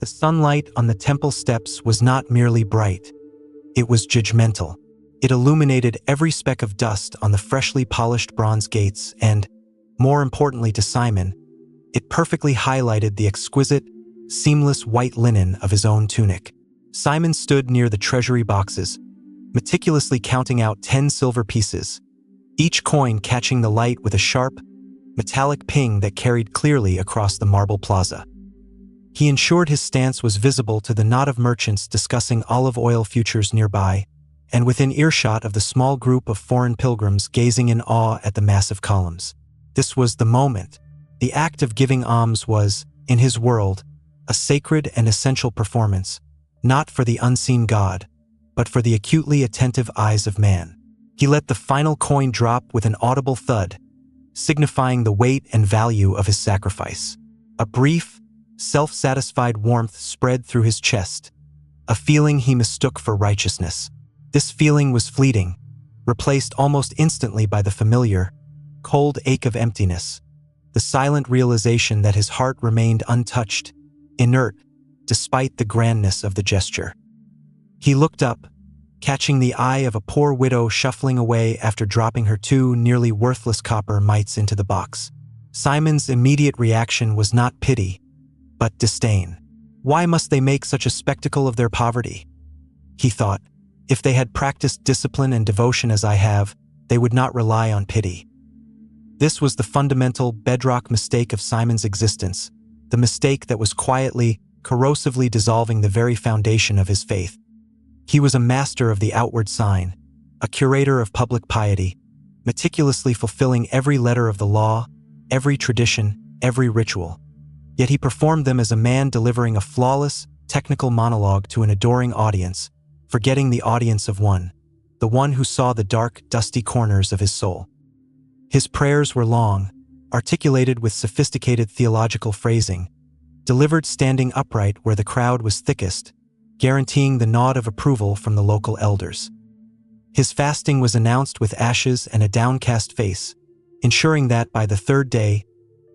The sunlight on the temple steps was not merely bright. It was judgmental. It illuminated every speck of dust on the freshly polished bronze gates and, more importantly to Simon, it perfectly highlighted the exquisite, seamless white linen of his own tunic. Simon stood near the treasury boxes, meticulously counting out 10 silver pieces, each coin catching the light with a sharp, metallic ping that carried clearly across the marble plaza. He ensured his stance was visible to the knot of merchants discussing olive oil futures nearby, and within earshot of the small group of foreign pilgrims gazing in awe at the massive columns. This was the moment. The act of giving alms was, in his world, a sacred and essential performance, not for the unseen God, but for the acutely attentive eyes of man. He let the final coin drop with an audible thud, signifying the weight and value of his sacrifice. A brief, self-satisfied warmth spread through his chest, a feeling he mistook for righteousness. This feeling was fleeting, replaced almost instantly by the familiar, cold ache of emptiness, the silent realization that his heart remained untouched, inert, despite the grandness of the gesture. He looked up, catching the eye of a poor widow shuffling away after dropping her 2 nearly worthless copper mites into the box. Simon's immediate reaction was not pity, but disdain. Why must they make such a spectacle of their poverty? He thought, if they had practiced discipline and devotion as I have, they would not rely on pity. This was the fundamental, bedrock mistake of Simon's existence, the mistake that was quietly, corrosively dissolving the very foundation of his faith. He was a master of the outward sign, a curator of public piety, meticulously fulfilling every letter of the law, every tradition, every ritual. Yet he performed them as a man delivering a flawless, technical monologue to an adoring audience, forgetting the audience of one, the one who saw the dark, dusty corners of his soul. His prayers were long, articulated with sophisticated theological phrasing, delivered standing upright where the crowd was thickest, guaranteeing the nod of approval from the local elders. His fasting was announced with ashes and a downcast face, ensuring that by the 3rd day,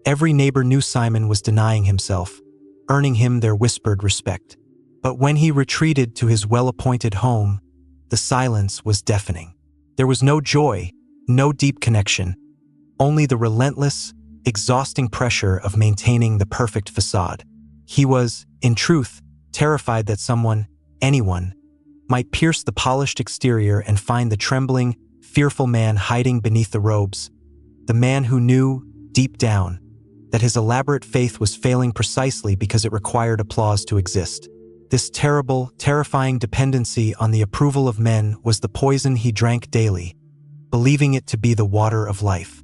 every neighbor knew Simon was denying himself, earning him their whispered respect. But when he retreated to his well-appointed home, the silence was deafening. There was no joy, no deep connection, only the relentless, exhausting pressure of maintaining the perfect facade. He was, in truth, terrified that someone, anyone, might pierce the polished exterior and find the trembling, fearful man hiding beneath the robes, the man who knew, deep down, that his elaborate faith was failing precisely because it required applause to exist. This terrible, terrifying dependency on the approval of men was the poison he drank daily, believing it to be the water of life.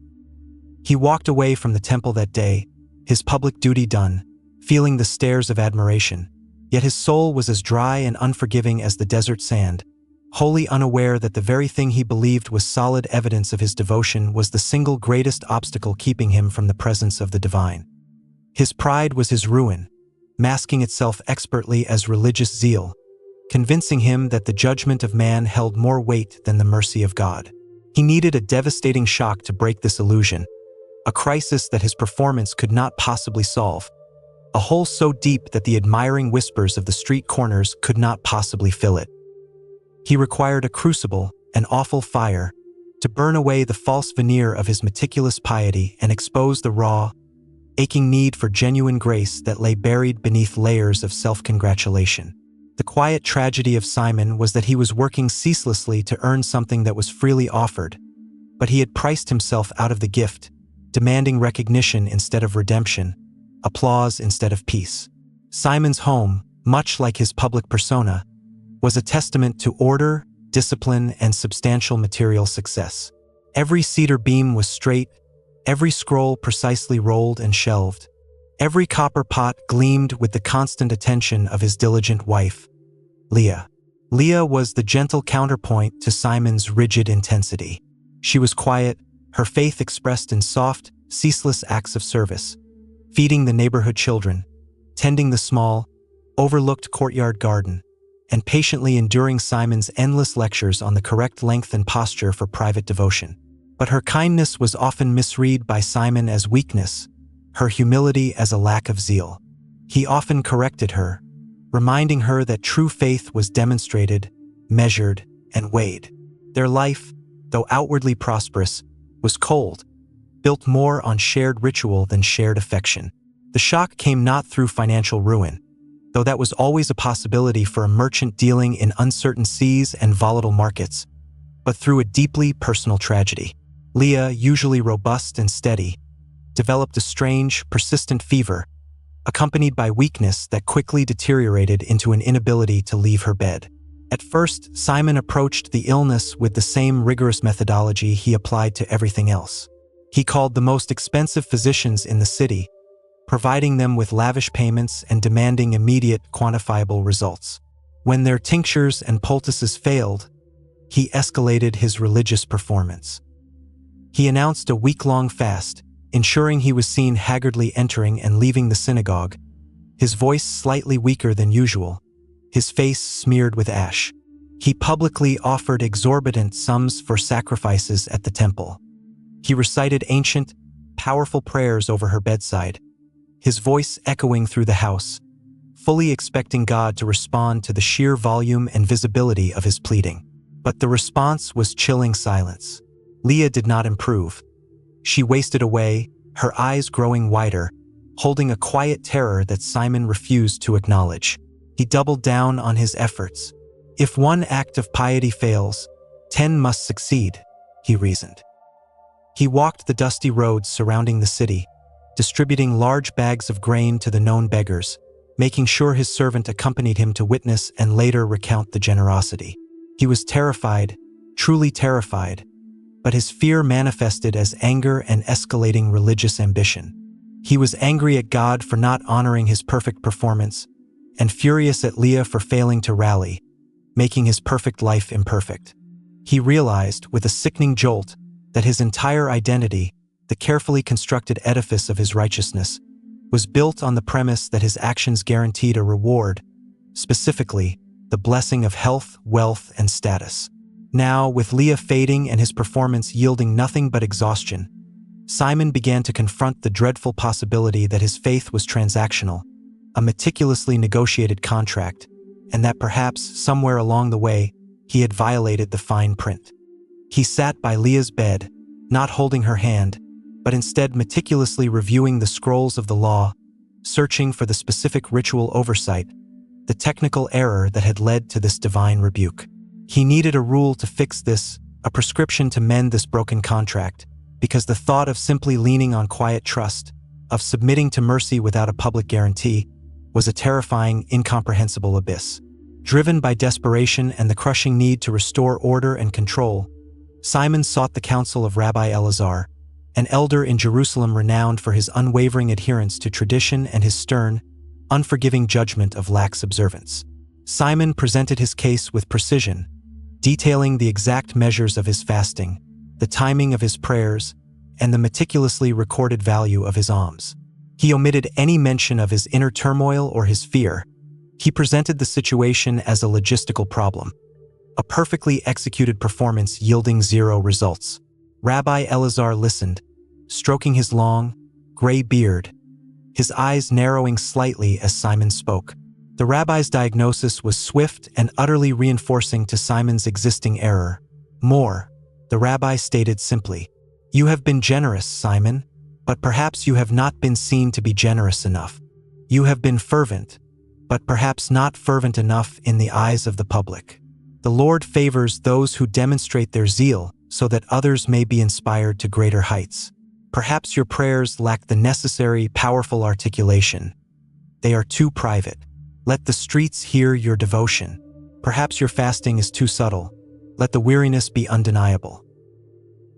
He walked away from the temple that day, his public duty done, feeling the stares of admiration, yet his soul was as dry and unforgiving as the desert sand, wholly unaware that the very thing he believed was solid evidence of his devotion was the single greatest obstacle keeping him from the presence of the divine. His pride was his ruin, masking itself expertly as religious zeal, convincing him that the judgment of man held more weight than the mercy of God. He needed a devastating shock to break this illusion, a crisis that his performance could not possibly solve, a hole so deep that the admiring whispers of the street corners could not possibly fill it. He required a crucible, an awful fire, to burn away the false veneer of his meticulous piety and expose the raw, aching need for genuine grace that lay buried beneath layers of self-congratulation. The quiet tragedy of Simon was that he was working ceaselessly to earn something that was freely offered, but he had priced himself out of the gift, demanding recognition instead of redemption, applause instead of peace. Simon's home, much like his public persona, was a testament to order, discipline, and substantial material success. Every cedar beam was straight, every scroll precisely rolled and shelved. Every copper pot gleamed with the constant attention of his diligent wife, Leah. Leah was the gentle counterpoint to Simon's rigid intensity. She was quiet, her faith expressed in soft, ceaseless acts of service, feeding the neighborhood children, tending the small, overlooked courtyard garden, and patiently enduring Simon's endless lectures on the correct length and posture for private devotion. But her kindness was often misread by Simon as weakness, her humility as a lack of zeal. He often corrected her, reminding her that true faith was demonstrated, measured, and weighed. Their life, though outwardly prosperous, was cold, built more on shared ritual than shared affection. The shock came not through financial ruin, though that was always a possibility for a merchant dealing in uncertain seas and volatile markets, but through a deeply personal tragedy. Leah, usually robust and steady, developed a strange, persistent fever, accompanied by weakness that quickly deteriorated into an inability to leave her bed. At first, Simon approached the illness with the same rigorous methodology he applied to everything else. He called the most expensive physicians in the city, providing them with lavish payments and demanding immediate, quantifiable results. When their tinctures and poultices failed, he escalated his religious performance. He announced a week-long fast, ensuring he was seen haggardly entering and leaving the synagogue, his voice slightly weaker than usual, his face smeared with ash. He publicly offered exorbitant sums for sacrifices at the temple. He recited ancient, powerful prayers over her bedside, his voice echoing through the house, fully expecting God to respond to the sheer volume and visibility of his pleading. But the response was chilling silence. Leah did not improve. She wasted away, her eyes growing wider, holding a quiet terror that Simon refused to acknowledge. He doubled down on his efforts. If one act of piety fails, 10 must succeed, he reasoned. He walked the dusty roads surrounding the city, distributing large bags of grain to the known beggars, making sure his servant accompanied him to witness and later recount the generosity. He was terrified, truly terrified, but his fear manifested as anger and escalating religious ambition. He was angry at God for not honoring his perfect performance, and furious at Leah for failing to rally, making his perfect life imperfect. He realized, with a sickening jolt, that his entire identity, the carefully constructed edifice of his righteousness, was built on the premise that his actions guaranteed a reward, specifically, the blessing of health, wealth, and status. Now, with Leah fading and his performance yielding nothing but exhaustion, Simon began to confront the dreadful possibility that his faith was transactional, a meticulously negotiated contract, and that perhaps, somewhere along the way, he had violated the fine print. He sat by Leah's bed, not holding her hand, but instead meticulously reviewing the scrolls of the law, searching for the specific ritual oversight, the technical error that had led to this divine rebuke. He needed a rule to fix this, a prescription to mend this broken contract, because the thought of simply leaning on quiet trust, of submitting to mercy without a public guarantee, was a terrifying, incomprehensible abyss. Driven by desperation and the crushing need to restore order and control, Simon sought the counsel of Rabbi Elazar, an elder in Jerusalem renowned for his unwavering adherence to tradition and his stern, unforgiving judgment of lax observance. Simon presented his case with precision, detailing the exact measures of his fasting, the timing of his prayers, and the meticulously recorded value of his alms. He omitted any mention of his inner turmoil or his fear. He presented the situation as a logistical problem, a perfectly executed performance yielding zero results. Rabbi Elazar listened, stroking his long, gray beard, his eyes narrowing slightly as Simon spoke. The rabbi's diagnosis was swift and utterly reinforcing to Simon's existing error. More, the rabbi stated simply, "You have been generous, Simon, but perhaps you have not been seen to be generous enough. You have been fervent, but perhaps not fervent enough in the eyes of the public. The Lord favors those who demonstrate their zeal so that others may be inspired to greater heights. Perhaps your prayers lack the necessary, powerful articulation. They are too private. Let the streets hear your devotion. Perhaps your fasting is too subtle. Let the weariness be undeniable."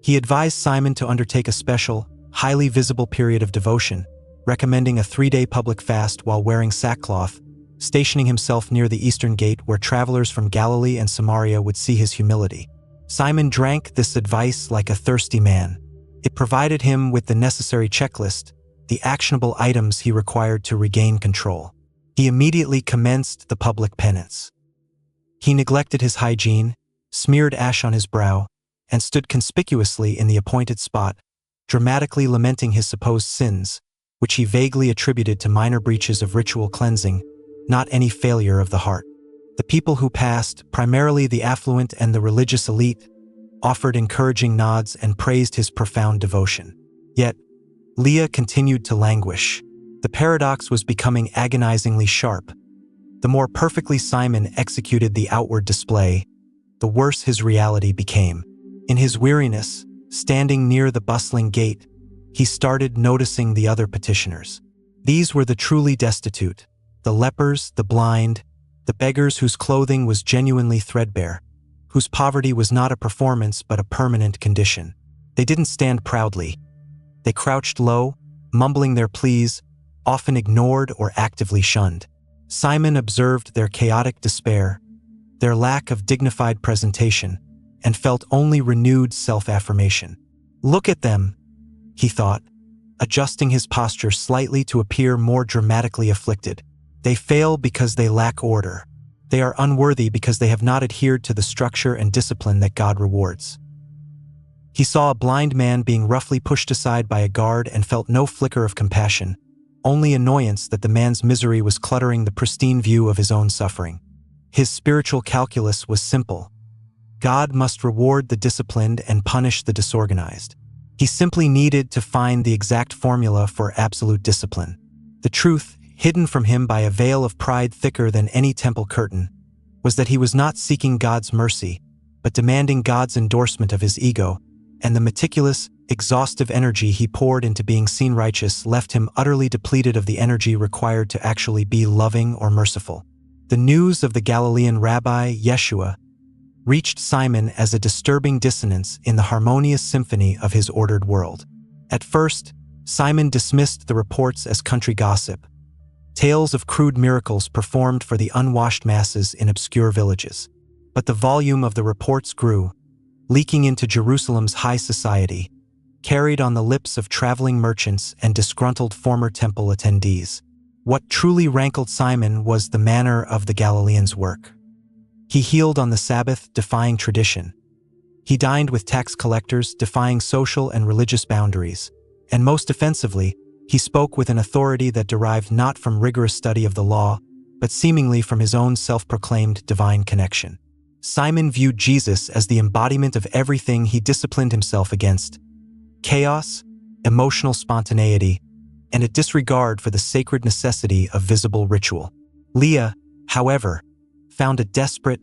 He advised Simon to undertake a special, highly visible period of devotion, recommending a 3-day public fast while wearing sackcloth, stationing himself near the eastern gate where travelers from Galilee and Samaria would see his humility. Simon drank this advice like a thirsty man. It provided him with the necessary checklist, the actionable items he required to regain control. He immediately commenced the public penance. He neglected his hygiene, smeared ash on his brow, and stood conspicuously in the appointed spot, dramatically lamenting his supposed sins, which he vaguely attributed to minor breaches of ritual cleansing, not any failure of the heart. The people who passed, primarily the affluent and the religious elite, offered encouraging nods and praised his profound devotion. Yet, Leah continued to languish. The paradox was becoming agonizingly sharp. The more perfectly Simon executed the outward display, the worse his reality became. In his weariness, standing near the bustling gate, he started noticing the other petitioners. These were the truly destitute, the lepers, the blind, the beggars whose clothing was genuinely threadbare, whose poverty was not a performance but a permanent condition. They didn't stand proudly. They crouched low, mumbling their pleas, often ignored or actively shunned. Simon observed their chaotic despair, their lack of dignified presentation, and felt only renewed self-affirmation. "Look at them," he thought, adjusting his posture slightly to appear more dramatically afflicted. "They fail because they lack order. They are unworthy because they have not adhered to the structure and discipline that God rewards." He saw a blind man being roughly pushed aside by a guard and felt no flicker of compassion, only annoyance that the man's misery was cluttering the pristine view of his own suffering. His spiritual calculus was simple. God must reward the disciplined and punish the disorganized. He simply needed to find the exact formula for absolute discipline. The truth, hidden from him by a veil of pride thicker than any temple curtain, was that he was not seeking God's mercy, but demanding God's endorsement of his ego, and the meticulous, exhaustive energy he poured into being seen righteous left him utterly depleted of the energy required to actually be loving or merciful. The news of the Galilean rabbi, Yeshua, reached Simon as a disturbing dissonance in the harmonious symphony of his ordered world. At first, Simon dismissed the reports as country gossip, tales of crude miracles performed for the unwashed masses in obscure villages. But the volume of the reports grew, leaking into Jerusalem's high society, carried on the lips of traveling merchants and disgruntled former temple attendees. What truly rankled Simon was the manner of the Galilean's work. He healed on the Sabbath, defying tradition. He dined with tax collectors, defying social and religious boundaries. And most offensively, he spoke with an authority that derived not from rigorous study of the law, but seemingly from his own self-proclaimed divine connection. Simon viewed Jesus as the embodiment of everything he disciplined himself against: chaos, emotional spontaneity, and a disregard for the sacred necessity of visible ritual. Leah, however, found a desperate,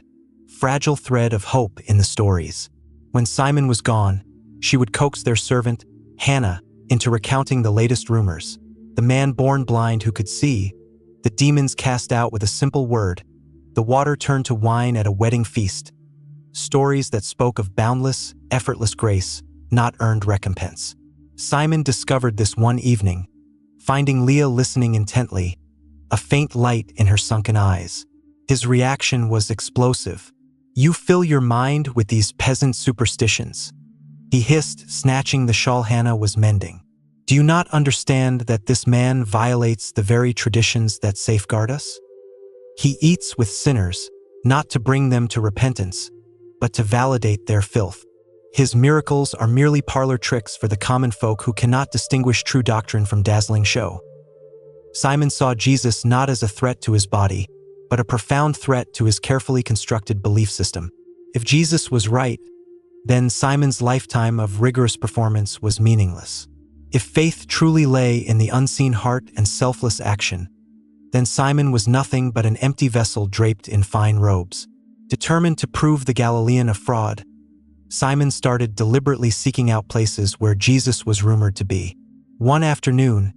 fragile thread of hope in the stories. When Simon was gone, she would coax their servant, Hannah, into recounting the latest rumors. The man born blind who could see, the demons cast out with a simple word, the water turned to wine at a wedding feast. Stories that spoke of boundless, effortless grace, not earned recompense. Simon discovered this one evening, finding Leah listening intently, a faint light in her sunken eyes. His reaction was explosive. "You fill your mind with these peasant superstitions," he hissed, snatching the shawl Hannah was mending. "Do you not understand that this man violates the very traditions that safeguard us? He eats with sinners, not to bring them to repentance, but to validate their filth. His miracles are merely parlor tricks for the common folk who cannot distinguish true doctrine from dazzling show." Simon saw Jesus not as a threat to his body, but a profound threat to his carefully constructed belief system. If Jesus was right, then Simon's lifetime of rigorous performance was meaningless. If faith truly lay in the unseen heart and selfless action, then Simon was nothing but an empty vessel draped in fine robes. Determined to prove the Galilean a fraud, Simon started deliberately seeking out places where Jesus was rumored to be. One afternoon,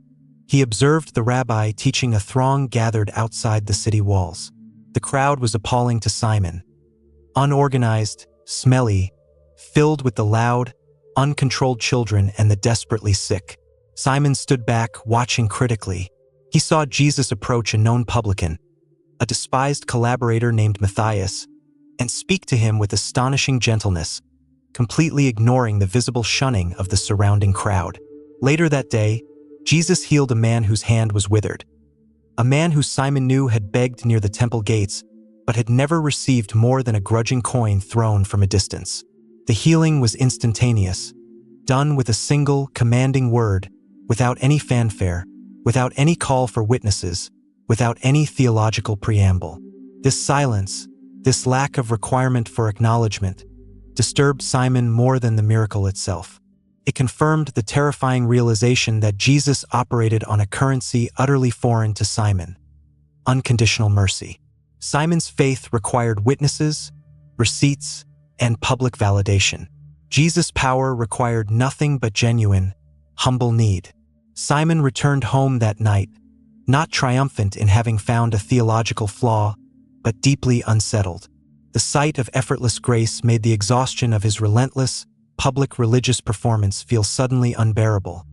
he observed the rabbi teaching a throng gathered outside the city walls. The crowd was appalling to Simon. Unorganized, smelly, filled with the loud, uncontrolled children and the desperately sick. Simon stood back, watching critically. He saw Jesus approach a known publican, a despised collaborator named Matthias, and speak to him with astonishing gentleness, completely ignoring the visible shunning of the surrounding crowd. Later that day, Jesus healed a man whose hand was withered, a man who Simon knew had begged near the temple gates, but had never received more than a grudging coin thrown from a distance. The healing was instantaneous, done with a single, commanding word, without any fanfare, without any call for witnesses, without any theological preamble. This silence, this lack of requirement for acknowledgement, disturbed Simon more than the miracle itself. It confirmed the terrifying realization that Jesus operated on a currency utterly foreign to Simon: unconditional mercy. Simon's faith required witnesses, receipts, and public validation. Jesus' power required nothing but genuine, humble need. Simon returned home that night, not triumphant in having found a theological flaw, but deeply unsettled. The sight of effortless grace made the exhaustion of his relentless, public religious performance feel suddenly unbearable.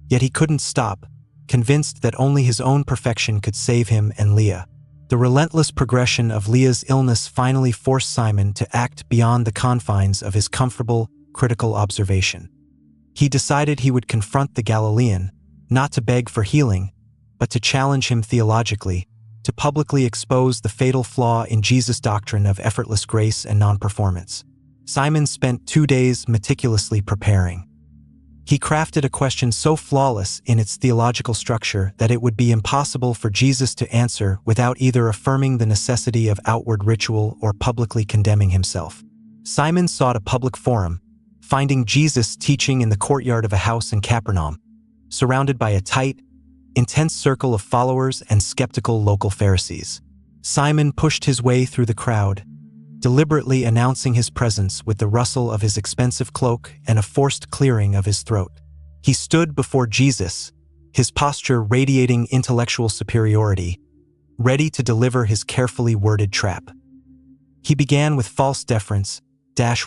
Yet he couldn't stop, convinced that only his own perfection could save him and Leah. The relentless progression of Leah's illness finally forced Simon to act beyond the confines of his comfortable, critical observation. He decided he would confront the Galilean, not to beg for healing, but to challenge him theologically, to publicly expose the fatal flaw in Jesus' doctrine of effortless grace and non-performance. Simon spent 2 days meticulously preparing. He crafted a question so flawless in its theological structure that it would be impossible for Jesus to answer without either affirming the necessity of outward ritual or publicly condemning himself. Simon sought a public forum, finding Jesus teaching in the courtyard of a house in Capernaum, surrounded by a tight, intense circle of followers and skeptical local Pharisees. Simon pushed his way through the crowd, deliberately announcing his presence with the rustle of his expensive cloak and a forced clearing of his throat. He stood before Jesus, his posture radiating intellectual superiority, ready to deliver his carefully worded trap. He began with false deference,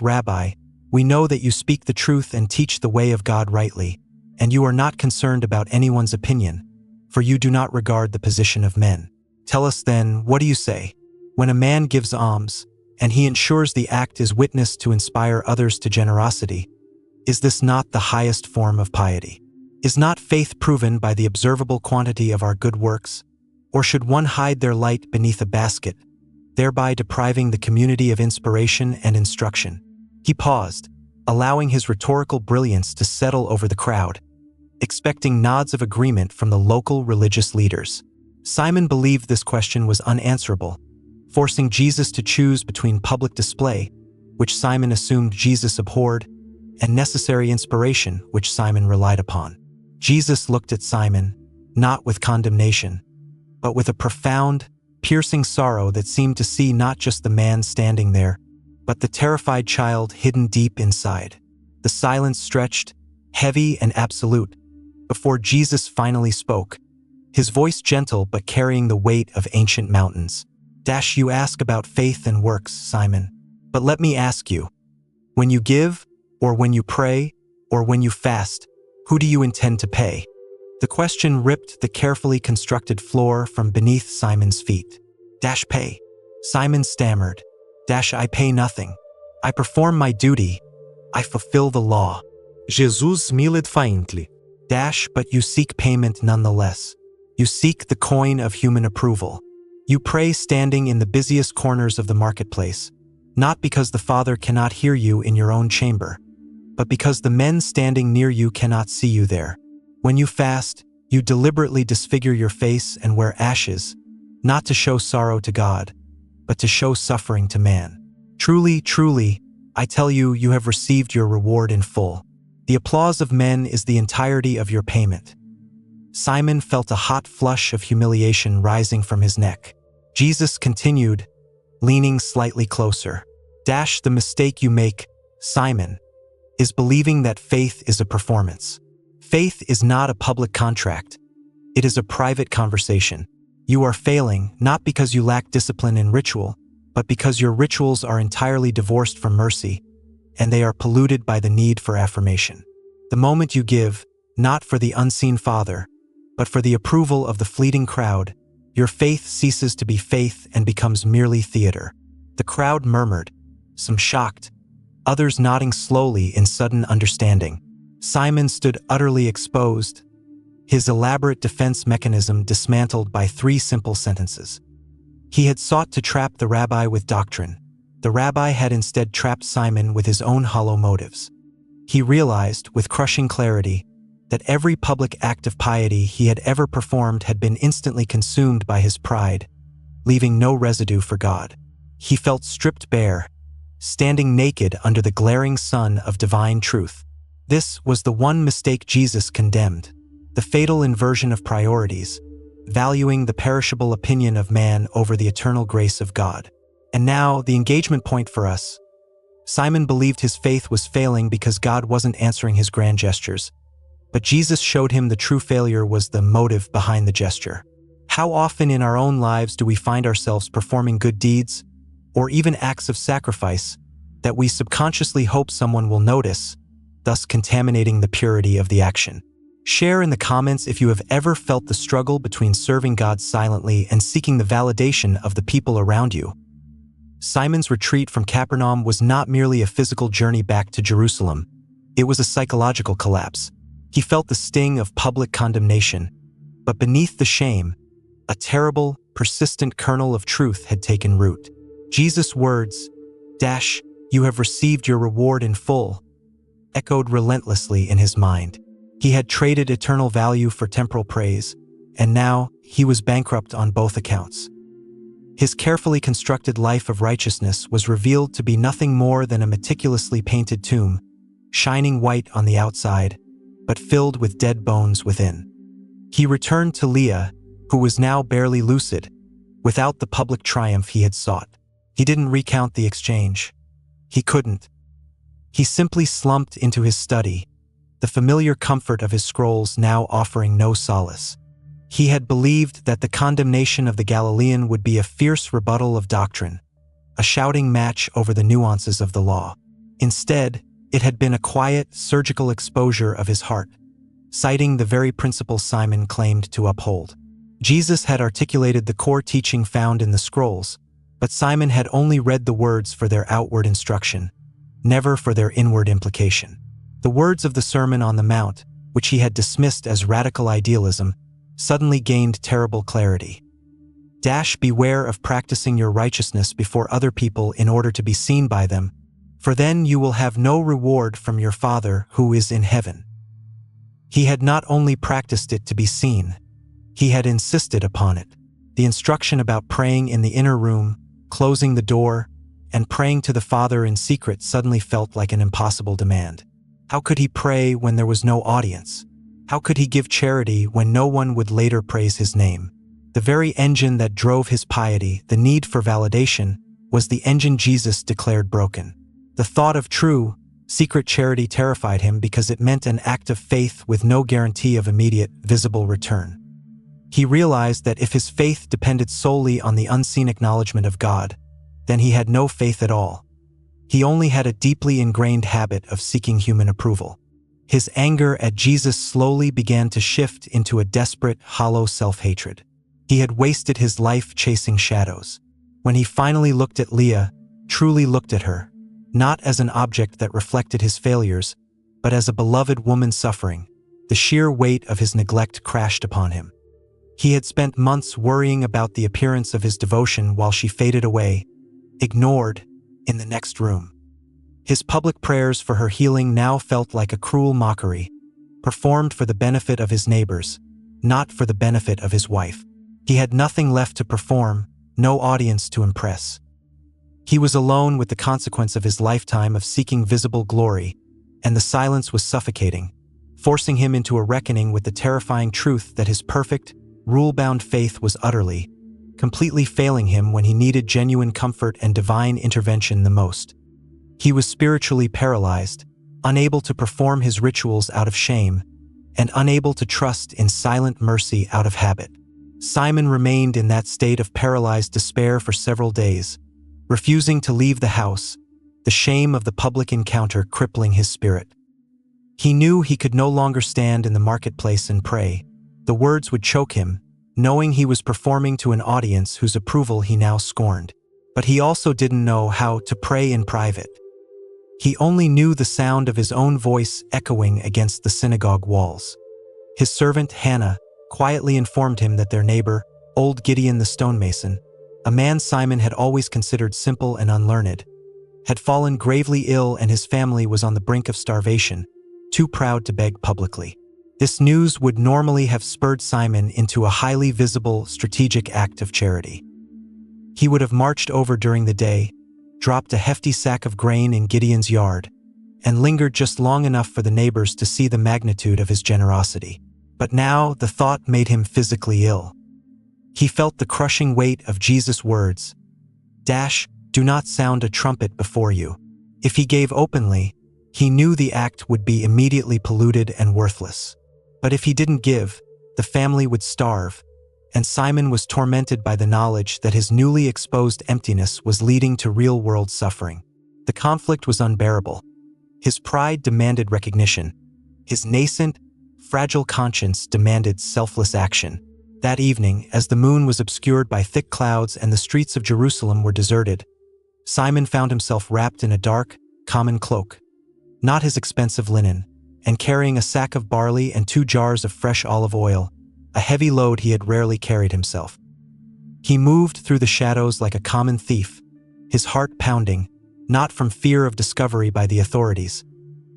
"Rabbi, we know that you speak the truth and teach the way of God rightly, and you are not concerned about anyone's opinion, for you do not regard the position of men. Tell us then, what do you say? When a man gives alms, and he ensures the act is witness to inspire others to generosity, is this not the highest form of piety? Is not faith proven by the observable quantity of our good works? Or should one hide their light beneath a basket, thereby depriving the community of inspiration and instruction?" He paused, allowing his rhetorical brilliance to settle over the crowd, expecting nods of agreement from the local religious leaders. Simon believed this question was unanswerable, forcing Jesus to choose between public display, which Simon assumed Jesus abhorred, and necessary inspiration, which Simon relied upon. Jesus looked at Simon, not with condemnation, but with a profound, piercing sorrow that seemed to see not just the man standing there, but the terrified child hidden deep inside. The silence stretched, heavy and absolute, before Jesus finally spoke, his voice gentle but carrying the weight of ancient mountains. You ask about faith and works, Simon. But let me ask you, when you give, or when you pray, or when you fast, who do you intend to pay? The question ripped the carefully constructed floor from beneath Simon's feet. Pay. Simon stammered. I pay nothing. I perform my duty. I fulfill the law. Jesus smiled faintly. But you seek payment nonetheless. You seek the coin of human approval. You pray standing in the busiest corners of the marketplace, not because the Father cannot hear you in your own chamber, but because the men standing near you cannot see you there. When you fast, you deliberately disfigure your face and wear ashes, not to show sorrow to God, but to show suffering to man. Truly, truly, I tell you, you have received your reward in full. The applause of men is the entirety of your payment. Simon felt a hot flush of humiliation rising from his neck. Jesus continued, leaning slightly closer. The mistake you make, Simon, is believing that faith is a performance. Faith is not a public contract. It is a private conversation. You are failing not because you lack discipline in ritual, but because your rituals are entirely divorced from mercy, and they are polluted by the need for affirmation. The moment you give, not for the unseen Father, but for the approval of the fleeting crowd, your faith ceases to be faith and becomes merely theater. The crowd murmured, some shocked, others nodding slowly in sudden understanding. Simon stood utterly exposed, his elaborate defense mechanism dismantled by 3 simple sentences. He had sought to trap the rabbi with doctrine. The rabbi had instead trapped Simon with his own hollow motives. He realized, with crushing clarity, that every public act of piety he had ever performed had been instantly consumed by his pride, leaving no residue for God. He felt stripped bare, standing naked under the glaring sun of divine truth. This was the one mistake Jesus condemned, the fatal inversion of priorities, valuing the perishable opinion of man over the eternal grace of God. And now, the engagement point for us. Simon believed his faith was failing because God wasn't answering his grand gestures, but Jesus showed him the true failure was the motive behind the gesture. How often in our own lives do we find ourselves performing good deeds, or even acts of sacrifice, that we subconsciously hope someone will notice, thus contaminating the purity of the action? Share in the comments if you have ever felt the struggle between serving God silently and seeking the validation of the people around you. Simon's retreat from Capernaum was not merely a physical journey back to Jerusalem. It was a psychological collapse. He felt the sting of public condemnation, but beneath the shame, a terrible, persistent kernel of truth had taken root. Jesus' words, "You have received your reward in full," echoed relentlessly in his mind. He had traded eternal value for temporal praise, and now he was bankrupt on both accounts. His carefully constructed life of righteousness was revealed to be nothing more than a meticulously painted tomb, shining white on the outside, but filled with dead bones within. He returned to Leah, who was now barely lucid, without the public triumph he had sought. He didn't recount the exchange. He couldn't. He simply slumped into his study, the familiar comfort of his scrolls now offering no solace. He had believed that the condemnation of the Galilean would be a fierce rebuttal of doctrine, a shouting match over the nuances of the law. Instead, it had been a quiet, surgical exposure of his heart, citing the very principles Simon claimed to uphold. Jesus had articulated the core teaching found in the scrolls, but Simon had only read the words for their outward instruction, never for their inward implication. The words of the Sermon on the Mount, which he had dismissed as radical idealism, suddenly gained terrible clarity. Beware of practicing your righteousness before other people in order to be seen by them, for then you will have no reward from your Father who is in heaven. He had not only practiced it to be seen, he had insisted upon it. The instruction about praying in the inner room, closing the door, and praying to the Father in secret suddenly felt like an impossible demand. How could he pray when there was no audience? How could he give charity when no one would later praise his name? The very engine that drove his piety, the need for validation, was the engine Jesus declared broken. The thought of true, secret charity terrified him because it meant an act of faith with no guarantee of immediate, visible return. He realized that if his faith depended solely on the unseen acknowledgement of God, then he had no faith at all. He only had a deeply ingrained habit of seeking human approval. His anger at Jesus slowly began to shift into a desperate, hollow self-hatred. He had wasted his life chasing shadows. When he finally looked at Leah, truly looked at her, not as an object that reflected his failures, but as a beloved woman suffering, the sheer weight of his neglect crashed upon him. He had spent months worrying about the appearance of his devotion while she faded away, ignored, in the next room. His public prayers for her healing now felt like a cruel mockery, performed for the benefit of his neighbors, not for the benefit of his wife. He had nothing left to perform, no audience to impress. He was alone with the consequence of his lifetime of seeking visible glory, and the silence was suffocating, forcing him into a reckoning with the terrifying truth that his perfect, rule-bound faith was utterly, completely failing him when he needed genuine comfort and divine intervention the most. He was spiritually paralyzed, unable to perform his rituals out of shame, and unable to trust in silent mercy out of habit. Simon remained in that state of paralyzed despair for several days, refusing to leave the house, the shame of the public encounter crippling his spirit. He knew he could no longer stand in the marketplace and pray. The words would choke him, knowing he was performing to an audience whose approval he now scorned. But he also didn't know how to pray in private. He only knew the sound of his own voice echoing against the synagogue walls. His servant Hannah quietly informed him that their neighbor, old Gideon the stonemason, a man Simon had always considered simple and unlearned, had fallen gravely ill and his family was on the brink of starvation, too proud to beg publicly. This news would normally have spurred Simon into a highly visible, strategic act of charity. He would have marched over during the day, dropped a hefty sack of grain in Gideon's yard, and lingered just long enough for the neighbors to see the magnitude of his generosity. But now the thought made him physically ill. He felt the crushing weight of Jesus' words, "Do not sound a trumpet before you." If he gave openly, he knew the act would be immediately polluted and worthless. But if he didn't give, the family would starve, and Simon was tormented by the knowledge that his newly exposed emptiness was leading to real-world suffering. The conflict was unbearable. His pride demanded recognition. His nascent, fragile conscience demanded selfless action. That evening, as the moon was obscured by thick clouds and the streets of Jerusalem were deserted, Simon found himself wrapped in a dark, common cloak, not his expensive linen, and carrying a sack of barley and 2 jars of fresh olive oil, a heavy load he had rarely carried himself. He moved through the shadows like a common thief, his heart pounding, not from fear of discovery by the authorities,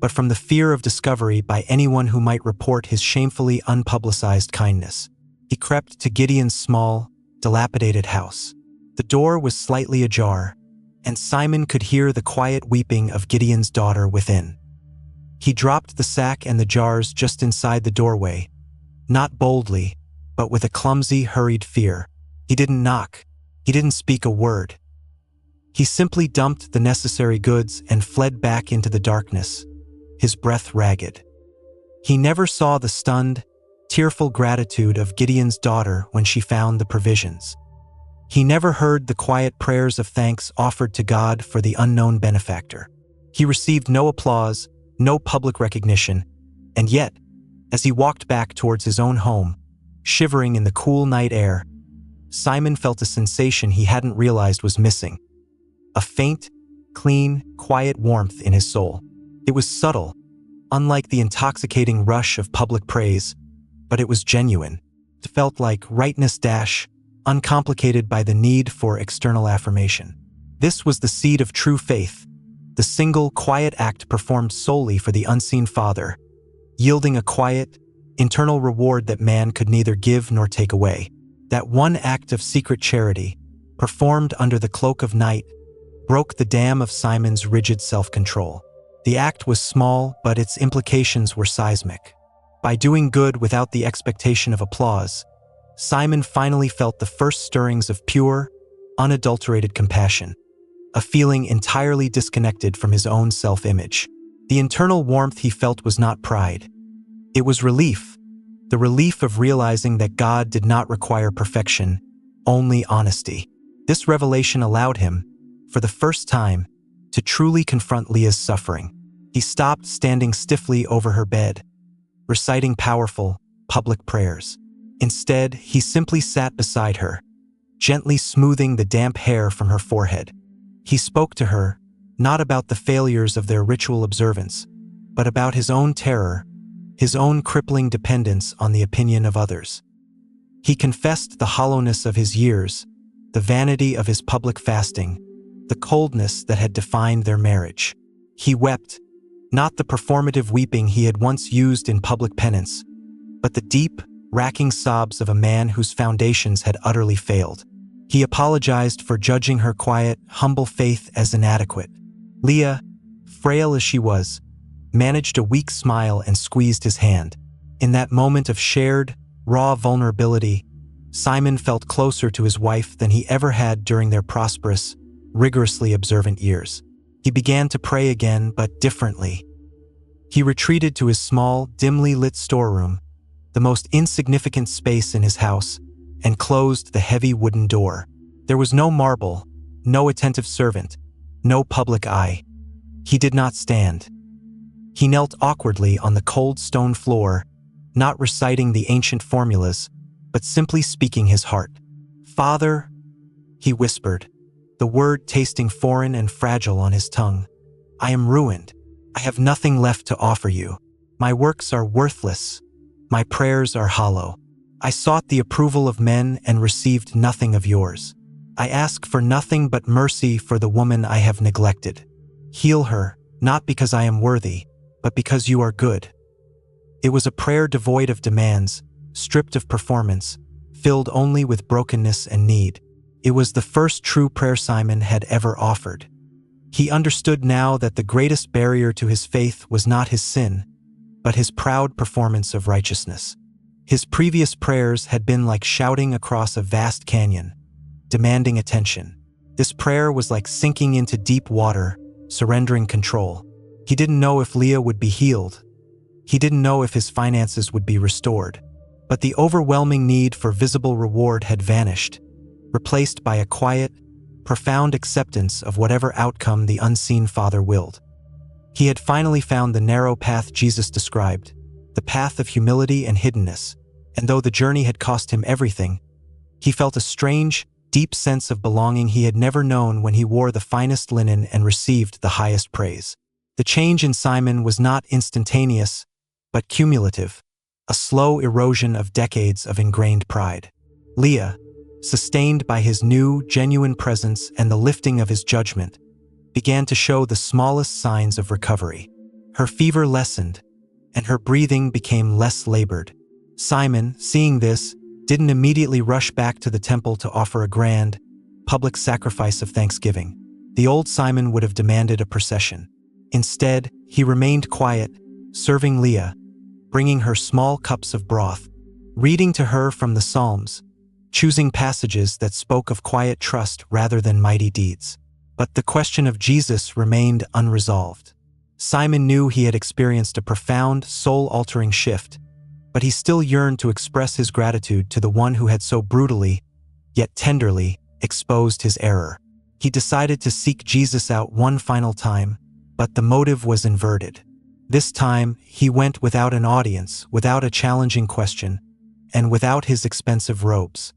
but from the fear of discovery by anyone who might report his shamefully unpublicized kindness. He crept to Gideon's small, dilapidated house. The door was slightly ajar, and Simon could hear the quiet weeping of Gideon's daughter within. He dropped the sack and the jars just inside the doorway, not boldly, but with a clumsy, hurried fear. He didn't knock. He didn't speak a word. He simply dumped the necessary goods and fled back into the darkness, his breath ragged. He never saw the stunned, tearful gratitude of Gideon's daughter when she found the provisions. He never heard the quiet prayers of thanks offered to God for the unknown benefactor. He received no applause, no public recognition, and yet, as he walked back towards his own home, shivering in the cool night air, Simon felt a sensation he hadn't realized was missing. A faint, clean, quiet warmth in his soul. It was subtle, unlike the intoxicating rush of public praise, but it was genuine. It felt like rightness, uncomplicated by the need for external affirmation. This was the seed of true faith, the single, quiet act performed solely for the unseen Father, yielding a quiet, internal reward that man could neither give nor take away. That one act of secret charity, performed under the cloak of night, broke the dam of Simon's rigid self-control. The act was small, but its implications were seismic. By doing good without the expectation of applause, Simon finally felt the first stirrings of pure, unadulterated compassion, a feeling entirely disconnected from his own self-image. The internal warmth he felt was not pride. It was relief, the relief of realizing that God did not require perfection, only honesty. This revelation allowed him, for the first time, to truly confront Leah's suffering. He stopped standing stiffly over her bed, reciting powerful, public prayers. Instead, he simply sat beside her, gently smoothing the damp hair from her forehead. He spoke to her, not about the failures of their ritual observance, but about his own terror, his own crippling dependence on the opinion of others. He confessed the hollowness of his years, the vanity of his public fasting, the coldness that had defined their marriage. He wept, not the performative weeping he had once used in public penance, but the deep, racking sobs of a man whose foundations had utterly failed. He apologized for judging her quiet, humble faith as inadequate. Leah, frail as she was, managed a weak smile and squeezed his hand. In that moment of shared, raw vulnerability, Simon felt closer to his wife than he ever had during their prosperous, rigorously observant years. He began to pray again, but differently. He retreated to his small, dimly lit storeroom, the most insignificant space in his house, and closed the heavy wooden door. There was no marble, no attentive servant, no public eye. He did not stand. He knelt awkwardly on the cold stone floor, not reciting the ancient formulas, but simply speaking his heart. "Father," he whispered, the word tasting foreign and fragile on his tongue. "I am ruined. I have nothing left to offer you. My works are worthless. My prayers are hollow. I sought the approval of men and received nothing of yours. I ask for nothing but mercy for the woman I have neglected. Heal her, not because I am worthy, but because you are good." It was a prayer devoid of demands, stripped of performance, filled only with brokenness and need. It was the first true prayer Simon had ever offered. He understood now that the greatest barrier to his faith was not his sin, but his proud performance of righteousness. His previous prayers had been like shouting across a vast canyon, demanding attention. This prayer was like sinking into deep water, surrendering control. He didn't know if Leah would be healed. He didn't know if his finances would be restored. But the overwhelming need for visible reward had vanished, replaced by a quiet, profound acceptance of whatever outcome the unseen Father willed. He had finally found the narrow path Jesus described, the path of humility and hiddenness, and though the journey had cost him everything, he felt a strange, deep sense of belonging he had never known when he wore the finest linen and received the highest praise. The change in Simon was not instantaneous, but cumulative, a slow erosion of decades of ingrained pride. Leah, sustained by his new, genuine presence and the lifting of his judgment, began to show the smallest signs of recovery. Her fever lessened, and her breathing became less labored. Simon, seeing this, didn't immediately rush back to the temple to offer a grand, public sacrifice of thanksgiving. The old Simon would have demanded a procession. Instead, he remained quiet, serving Leah, bringing her small cups of broth, reading to her from the Psalms, choosing passages that spoke of quiet trust rather than mighty deeds. But the question of Jesus remained unresolved. Simon knew he had experienced a profound, soul-altering shift, but he still yearned to express his gratitude to the one who had so brutally, yet tenderly, exposed his error. He decided to seek Jesus out one final time, but the motive was inverted. This time, he went without an audience, without a challenging question, and without his expensive robes.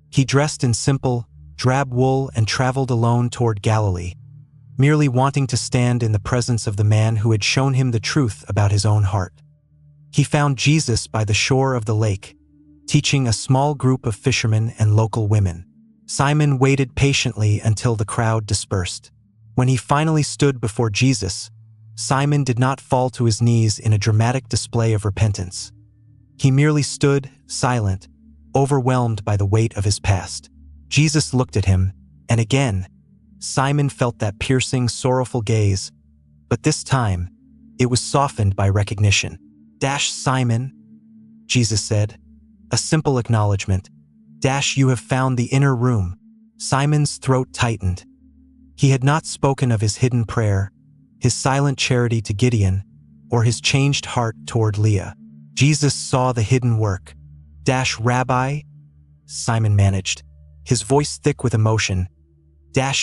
He dressed in simple, drab wool and traveled alone toward Galilee, merely wanting to stand in the presence of the man who had shown him the truth about his own heart. He found Jesus by the shore of the lake, teaching a small group of fishermen and local women. Simon waited patiently until the crowd dispersed. When he finally stood before Jesus, Simon did not fall to his knees in a dramatic display of repentance. He merely stood, silent, overwhelmed by the weight of his past. Jesus looked at him, and again, Simon felt that piercing, sorrowful gaze, but this time, it was softened by recognition. Simon, Jesus said, a simple acknowledgement. You have found the inner room. Simon's throat tightened. He had not spoken of his hidden prayer, his silent charity to Gideon, or his changed heart toward Leah. Jesus saw the hidden work. Rabbi, Simon managed, his voice thick with emotion.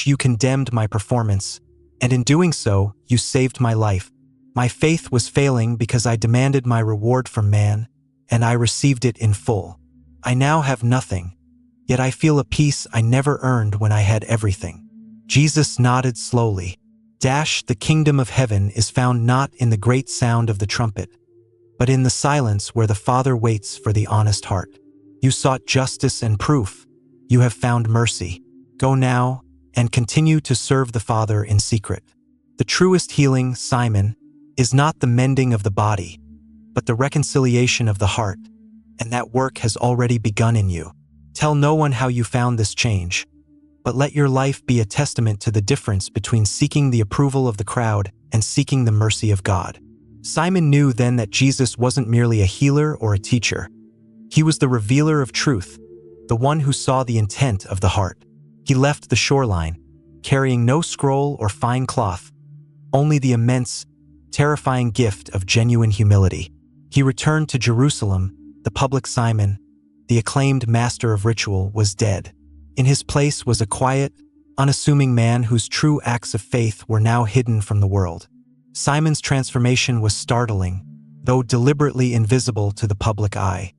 You condemned my performance, and in doing so, you saved my life. My faith was failing because I demanded my reward from man, and I received it in full. I now have nothing, yet I feel a peace I never earned when I had everything. Jesus nodded slowly. The kingdom of heaven is found not in the great sound of the trumpet, but in the silence where the Father waits for the honest heart. You sought justice and proof. You have found mercy. Go now and continue to serve the Father in secret. The truest healing, Simon, is not the mending of the body, but the reconciliation of the heart, and that work has already begun in you. Tell no one how you found this change, but let your life be a testament to the difference between seeking the approval of the crowd and seeking the mercy of God. Simon knew then that Jesus wasn't merely a healer or a teacher. He was the revealer of truth, the one who saw the intent of the heart. He left the shoreline, carrying no scroll or fine cloth, only the immense, terrifying gift of genuine humility. He returned to Jerusalem. The public Simon, the acclaimed master of ritual, was dead. In his place was a quiet, unassuming man whose true acts of faith were now hidden from the world. Simon's transformation was startling, though deliberately invisible to the public eye.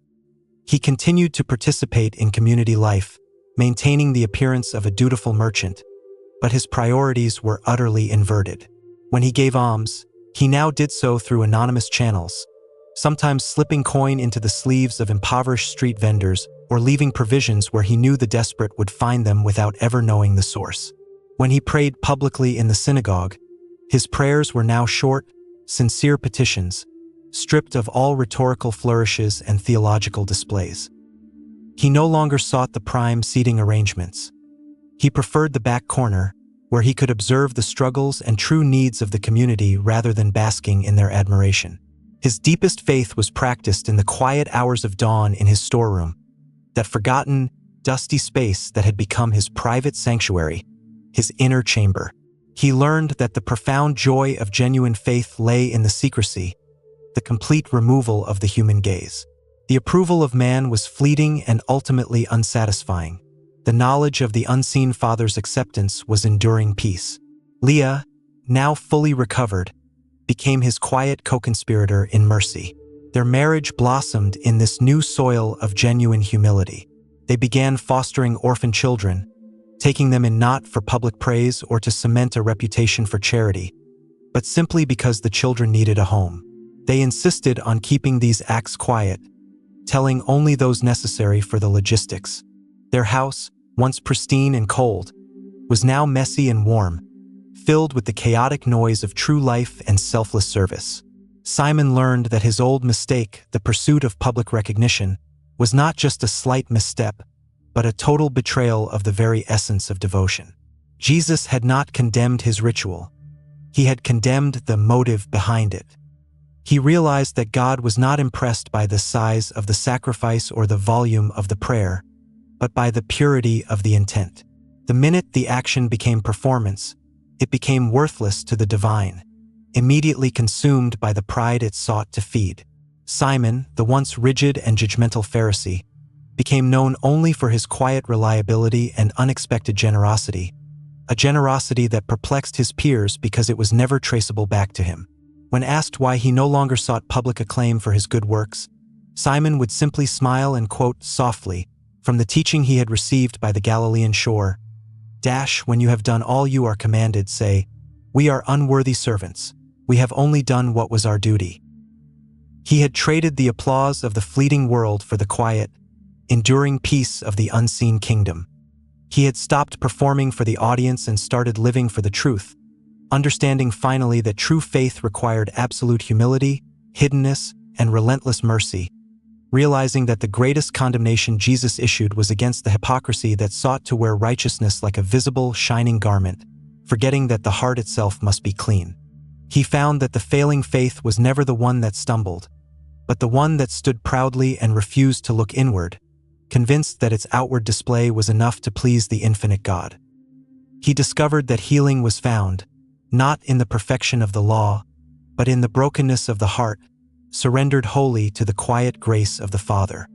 He continued to participate in community life, maintaining the appearance of a dutiful merchant, but his priorities were utterly inverted. When he gave alms, he now did so through anonymous channels, sometimes slipping coin into the sleeves of impoverished street vendors or leaving provisions where he knew the desperate would find them without ever knowing the source. When he prayed publicly in the synagogue, his prayers were now short, sincere petitions, stripped of all rhetorical flourishes and theological displays. He no longer sought the prime seating arrangements. He preferred the back corner, where he could observe the struggles and true needs of the community rather than basking in their admiration. His deepest faith was practiced in the quiet hours of dawn in his storeroom, that forgotten, dusty space that had become his private sanctuary, his inner chamber. He learned that the profound joy of genuine faith lay in the secrecy, the complete removal of the human gaze. The approval of man was fleeting and ultimately unsatisfying. The knowledge of the unseen Father's acceptance was enduring peace. Leah, now fully recovered, became his quiet co-conspirator in mercy. Their marriage blossomed in this new soil of genuine humility. They began fostering orphan children, taking them in not for public praise or to cement a reputation for charity, but simply because the children needed a home. They insisted on keeping these acts quiet, telling only those necessary for the logistics. Their house, once pristine and cold, was now messy and warm, filled with the chaotic noise of true life and selfless service. Simon learned that his old mistake, the pursuit of public recognition, was not just a slight misstep, but a total betrayal of the very essence of devotion. Jesus had not condemned his ritual. He had condemned the motive behind it. He realized that God was not impressed by the size of the sacrifice or the volume of the prayer, but by the purity of the intent. The minute the action became performance, it became worthless to the divine, immediately consumed by the pride it sought to feed. Simon, the once rigid and judgmental Pharisee, became known only for his quiet reliability and unexpected generosity, a generosity that perplexed his peers because it was never traceable back to him. When asked why he no longer sought public acclaim for his good works, Simon would simply smile and quote softly from the teaching he had received by the Galilean shore, "When you have done all you are commanded, say, 'We are unworthy servants. We have only done what was our duty.'" He had traded the applause of the fleeting world for the quiet, enduring peace of the unseen kingdom. He had stopped performing for the audience and started living for the truth, understanding finally that true faith required absolute humility, hiddenness, and relentless mercy, realizing that the greatest condemnation Jesus issued was against the hypocrisy that sought to wear righteousness like a visible, shining garment, forgetting that the heart itself must be clean. He found that the failing faith was never the one that stumbled, but the one that stood proudly and refused to look inward, convinced that its outward display was enough to please the infinite God. He discovered that healing was found, not in the perfection of the law, but in the brokenness of the heart, surrendered wholly to the quiet grace of the Father.